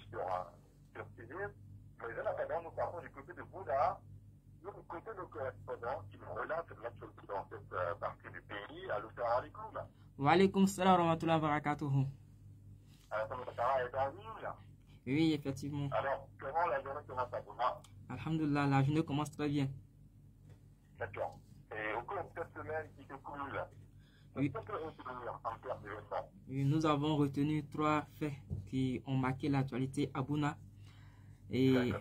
sur Sylvie. Mais en attendant, nous partons du côté de Bouddha, du côté de correspondant qui nous relate l'actualité dans cette partie du pays. Allô, salam alaikum. Wa alaikum salam wa rahmatullahi wa barakatuhu. Est en ligne. Oui, effectivement. Alors, comment la journée commence à Bouddha? Alhamdulillah, la journée commence très bien. D'accord. Et au cours de cette semaine qui se coule, Oui. qu'est-ce que vous retenir en termes d'événements? Oui, nous avons retenu 3 faits qui ont marqué l'actualité à Bouna. Et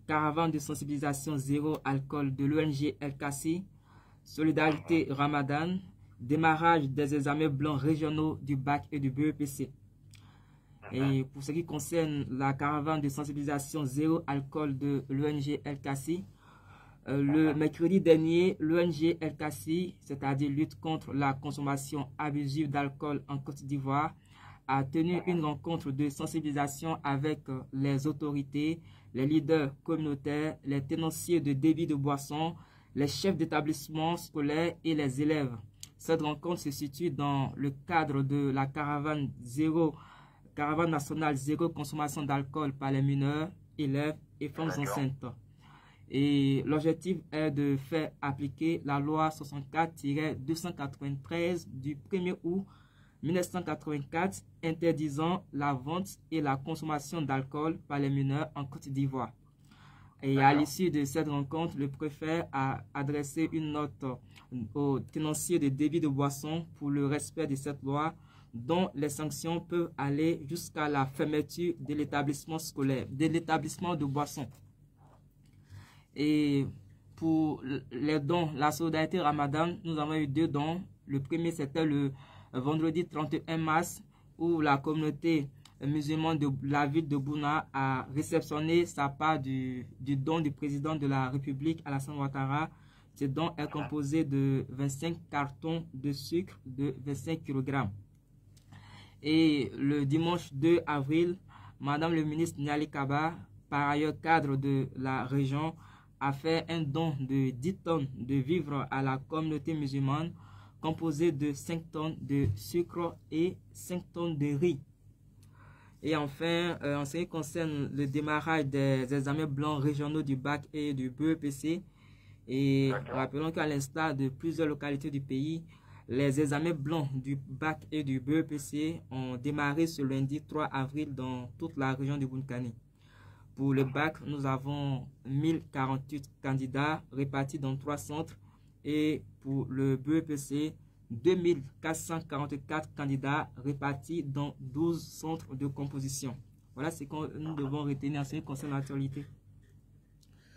caravane de sensibilisation zéro alcool de l'ONG LKC, solidarité Ramadan, démarrage des examens blancs régionaux du bac et du BEPC. Et pour ce qui concerne la caravane de sensibilisation zéro alcool de l'ONG LKC, le mercredi dernier, l'ONG LKC, c'est-à-dire lutte contre la consommation abusive d'alcool en Côte d'Ivoire, a tenu une rencontre de sensibilisation avec les autorités, les leaders communautaires, les tenanciers de débit de boissons, les chefs d'établissement scolaires et les élèves. Cette rencontre se situe dans le cadre de la caravane nationale zéro consommation d'alcool par les mineurs, élèves et femmes enceintes. Et l'objectif est de faire appliquer la loi 64-293 du 1er août 1984 interdisant la vente et la consommation d'alcool par les mineurs en Côte d'Ivoire. Et à l'issue de cette rencontre, le préfet a adressé une note aux tenanciers de débit de boissons pour le respect de cette loi, dont les sanctions peuvent aller jusqu'à la fermeture de l'établissement scolaire, de l'établissement de boissons. Et pour les dons, la solidarité Ramadan, nous avons eu 2 dons. Le premier, c'était le vendredi 31 mars, où la communauté musulmane de la ville de Bouna a réceptionné sa part du don du président de la République, Alassane Ouattara. Ce don est composé de 25 cartons de sucre de 25 kg. Et le dimanche 2 avril, Madame le ministre Niali Kaba, par ailleurs cadre de la région, a fait un don de 10 tonnes de vivres à la communauté musulmane, composé de 5 tonnes de sucre et 5 tonnes de riz. Et enfin, en ce qui concerne le démarrage des examens blancs régionaux du bac et du BEPC, et rappelons qu'à l'instar de plusieurs localités du pays, les examens blancs du bac et du BEPC ont démarré ce lundi 3 avril dans toute la région de Bounkani. Pour le bac, nous avons 1048 candidats répartis dans 3 centres, et pour le BEPC, 2444 candidats répartis dans 12 centres de composition. Voilà ce que nous devons retenir en ce qui concerne l'actualité.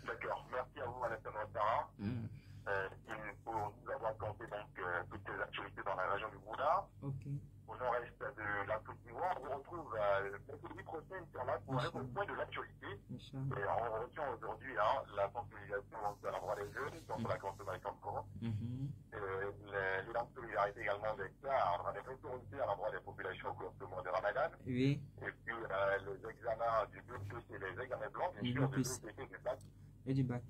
D'accord, merci à vous, Alassane Ouattara, pour nous avoir compté toutes les actualités dans la région du Bouddha. Au nord-est de la Côte d'Ivoire, on vous retrouve mercredi prochain sur là pour un point de l'actualité. Et on retient aujourd'hui la sensibilisation à l'endroit des jeunes contre la consommation de courant. L'élan de solidarité également des cas, des autorités à l'endroit des populations au cours de ce mois de Ramadan. Oui. Et puis les examens du BEPC, les examens blancs, bien sûr, du BEPC et du bac. Et du bac.